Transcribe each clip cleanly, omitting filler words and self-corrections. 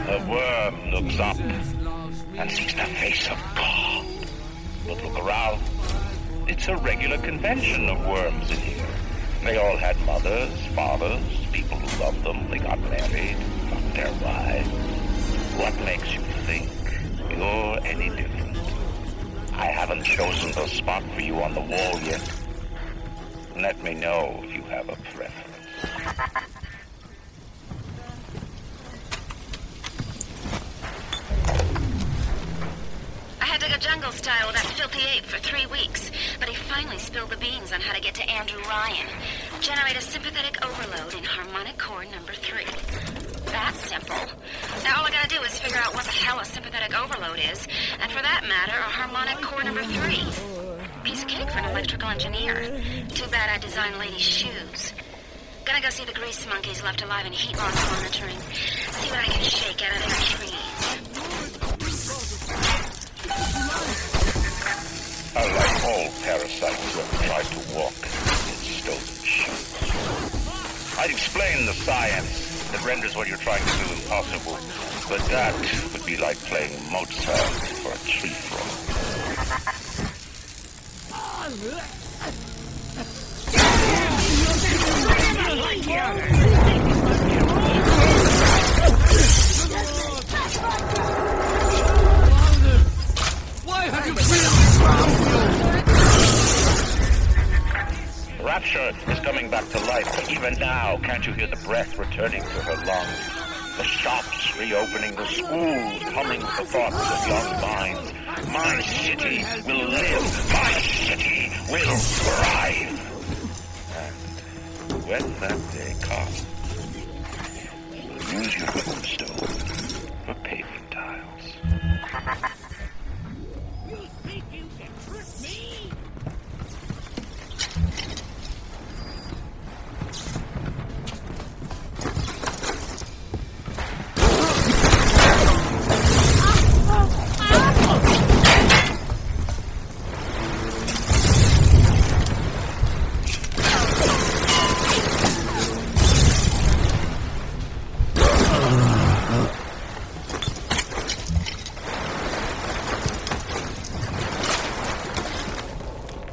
The worm looks up and sees the face of God. But look around. It's a regular convention of worms in here. They all had mothers, fathers, people who loved them. They got married, got their wives. What makes you think you're any different? I haven't chosen the spot for you on the wall yet. Let me know if you have a preference. I had to go jungle style with that filthy ape for 3 weeks, but he finally spilled the beans on how to get to Andrew Ryan. Generate a sympathetic overload in harmonic core number 3. That's simple. Now all I gotta do is figure out what the hell a sympathetic overload is, and for that matter, a harmonic core number 3. Piece of cake for an electrical engineer. Too bad I designed ladies' shoes. Gonna go see the grease monkeys left alive in heat loss monitoring. See what I can shake out of their trees. Unlike all parasites who have tried to walk in stolen shoes. I'd explain the science that renders what you're trying to do impossible, but that would be like playing Mozart for a tree frog. Why have you Rapture is coming back to life, but even now, can't you hear the breath returning to her lungs? The shops reopening, the schools humming the thoughts of young minds. My city will live. My city will thrive. And when that day comes, you'll use your stone for paving tiles. You think you can trick me?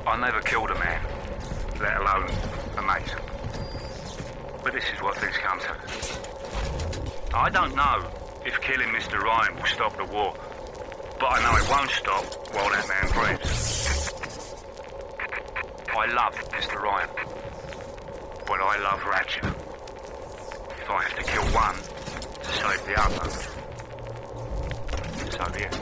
I never killed a man, let alone a mate. But this is what things come to. I don't know if killing Mr. Ryan will stop the war, but I know it won't stop while that man breathes. I love Mr. Ryan, but I love Ratchet. If I have to kill one to save the other, so be it.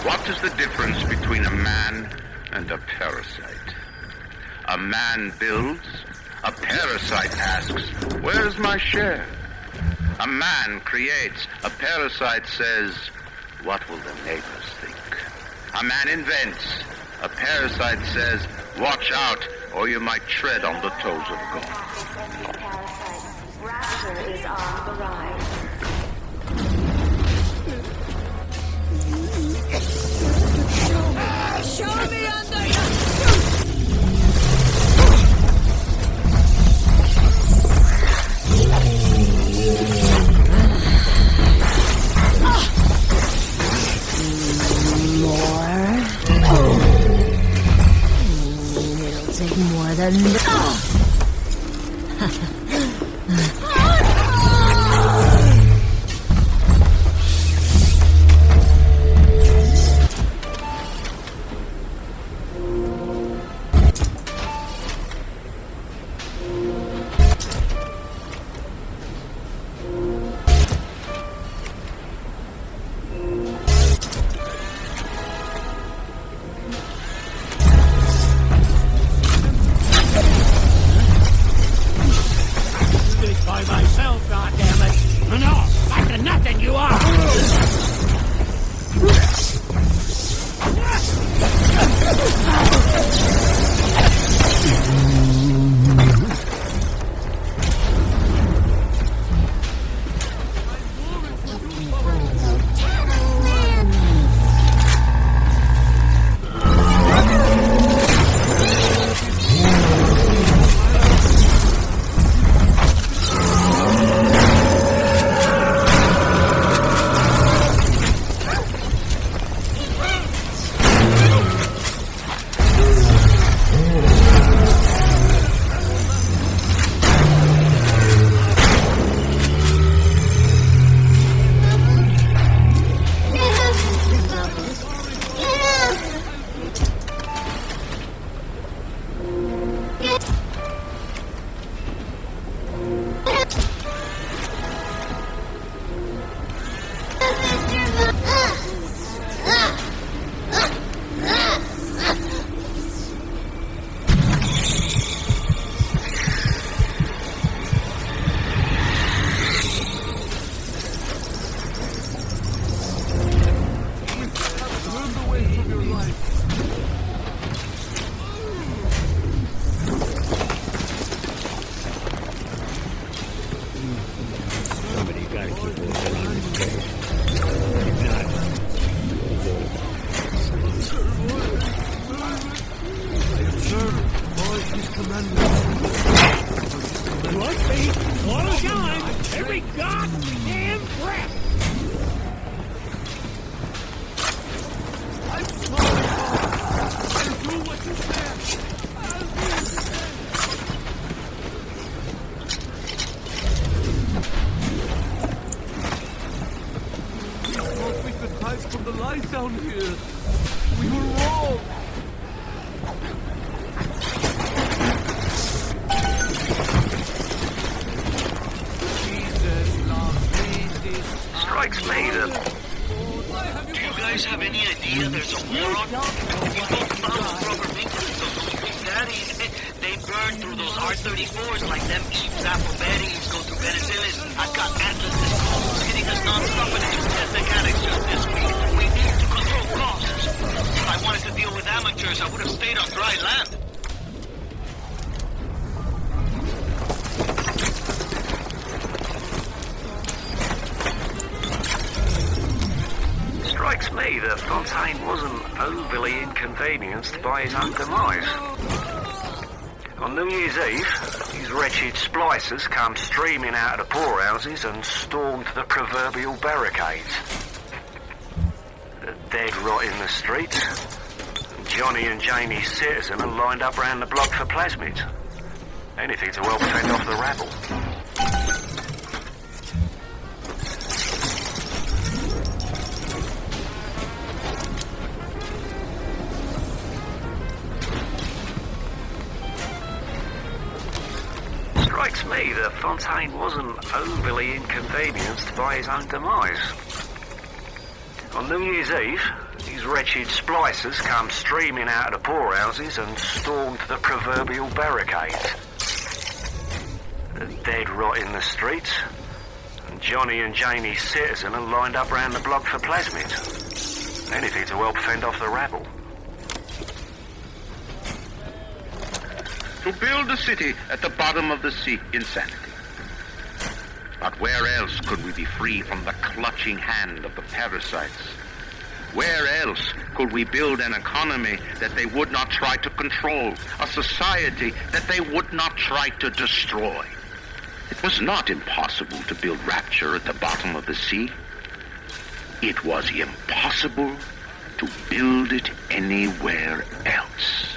What is the difference between a man and a parasite? A man builds, a parasite asks, where's my share? A man creates, a parasite says, what will the neighbors think? A man invents, a parasite says, watch out or you might tread on the toes of God. Rapture is on the rise. Show me under It'll take more than By his own demise. On New Year's Eve, these wretched splicers come streaming out of the poorhouses and stormed the proverbial barricades. The dead rot in the streets. Johnny and Jamie Citizen are lined up round the block for plasmids. Anything to help fend off the rabble. Strikes me that Fontaine wasn't overly inconvenienced by his own demise. On New Year's Eve, these wretched splicers come streaming out of the poorhouses and stormed the proverbial barricades. The dead rot in the streets. And Johnny and Jamie Citizen are lined up round the block for plasmids. Anything to help fend off the rabble. To build a city at the bottom of the sea, insanity. But where else could we be free from the clutching hand of the parasites? Where else could we build an economy that they would not try to control, a society that they would not try to destroy? It was not impossible to build rapture at the bottom of the sea. It was impossible to build it anywhere else.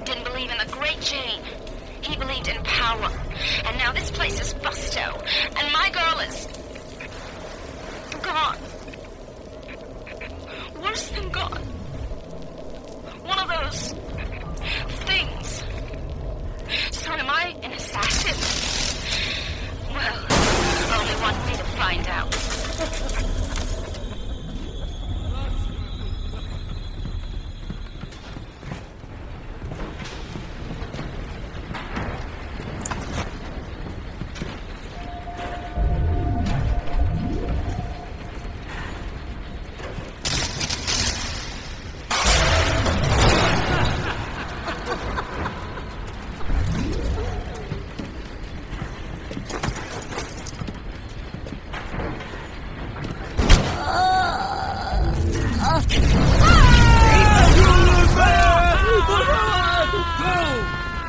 Didn't believe in the Great Chain. He believed in power. And now this place is busto. girl is gone. Worse than gone. One of those things. So am I an assassin? Well, only one way to find out.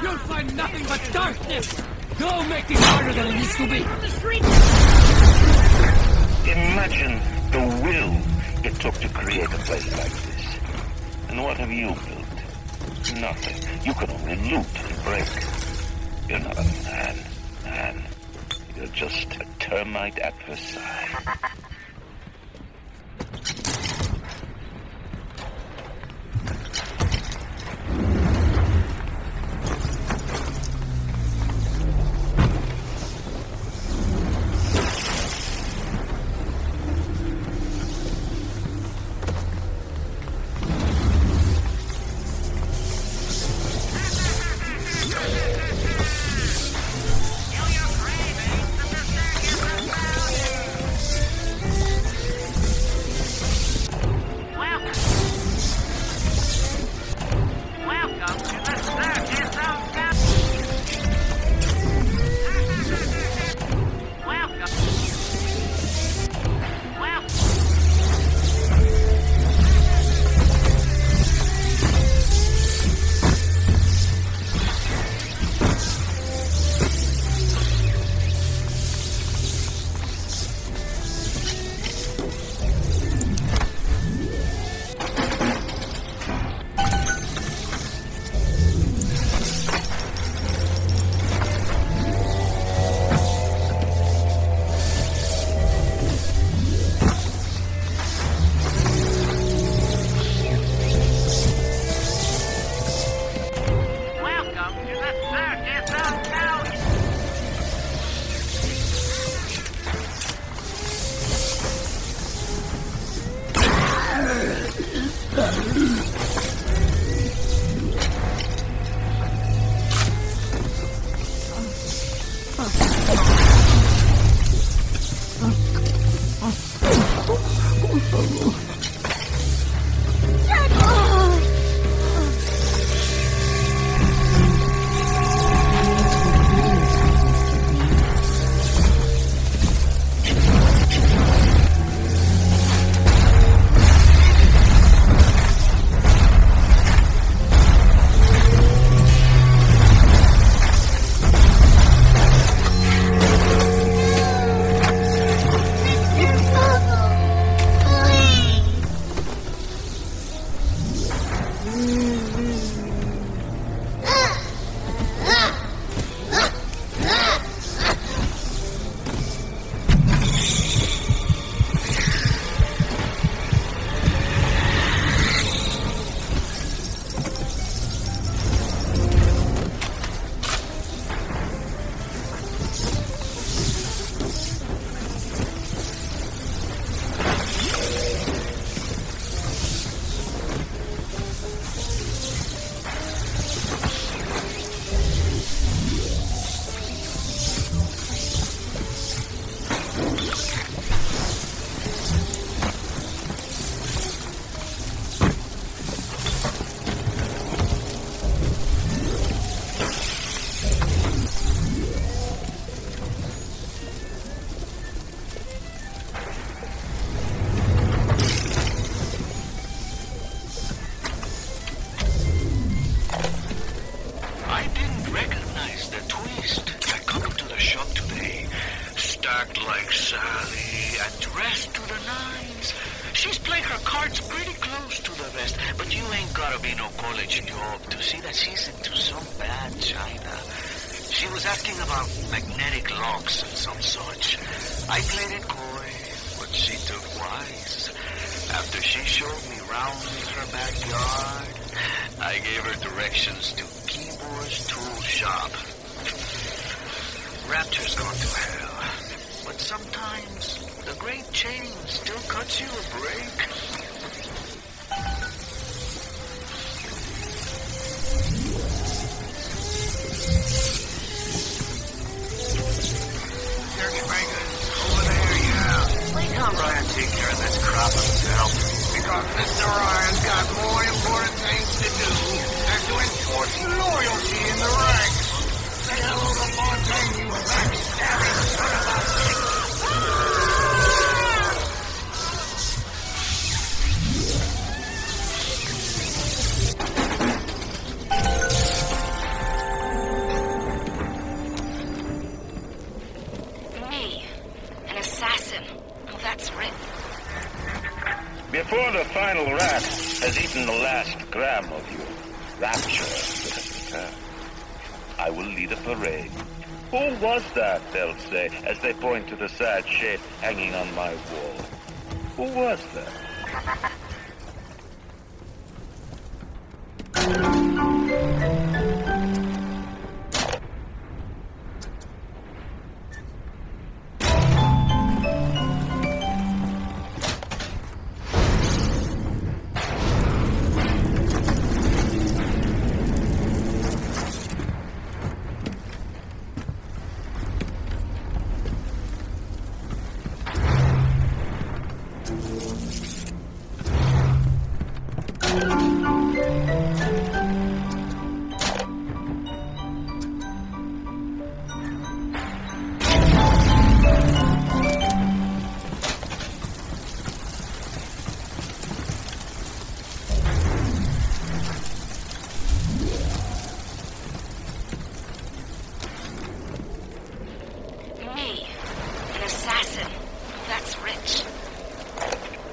You'll find nothing but darkness! Go make it harder than it needs to be! Imagine the will it took to create a place like this. And what have you built? Nothing. You can only loot and break. You're not a man. You're just a termite at Versailles. like Sally and dressed to the nines. She's playing her cards pretty close to the vest, but you ain't gotta be no college job to see that she's into some bad china. She was asking about magnetic locks and some such. I played it coy, but she took wise. After she showed me round her backyard, I gave her directions to Keyboard's tool shop. Rapture's gone to hell, but sometimes the great chain still cuts you a break. Circuit breakers, over there, yeah. Let Ryan take care of this crop himself. Because Mr. Ryan's got more important things to do than to enforce loyalty in the ranks. Say hello to Fontaine, you backstabbing son of a bitch. Me, an assassin. Oh, that's rich. Before the final rat has eaten the last gram of you, Rapture has returned. I will lead a parade. Who was that, they'll say, as they point to the sad shape hanging on my wall. Who was that? Me, an assassin. Oh, that's rich.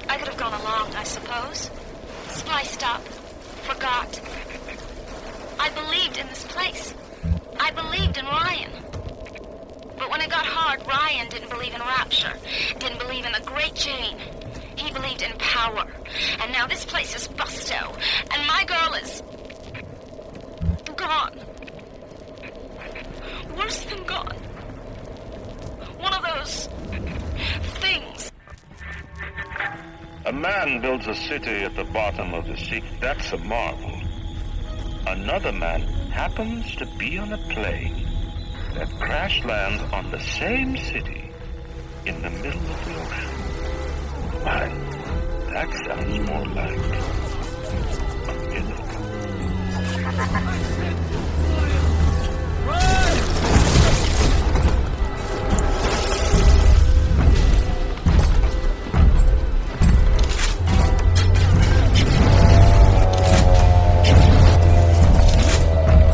I could have gone along, I suppose. Spliced up. Forgot. I believed in this place. I believed in Ryan. But when it got hard, Ryan didn't believe in Rapture. Didn't believe in the Great Chain. He believed in power. And now this place is busto. And my girl is... gone. Worse than gone. One of those... things. A man builds a city at the bottom of the sea. That's a marvel. Another man happens to be on a plane that crash lands on the same city in the middle of the ocean. Why, that sounds more like a miracle.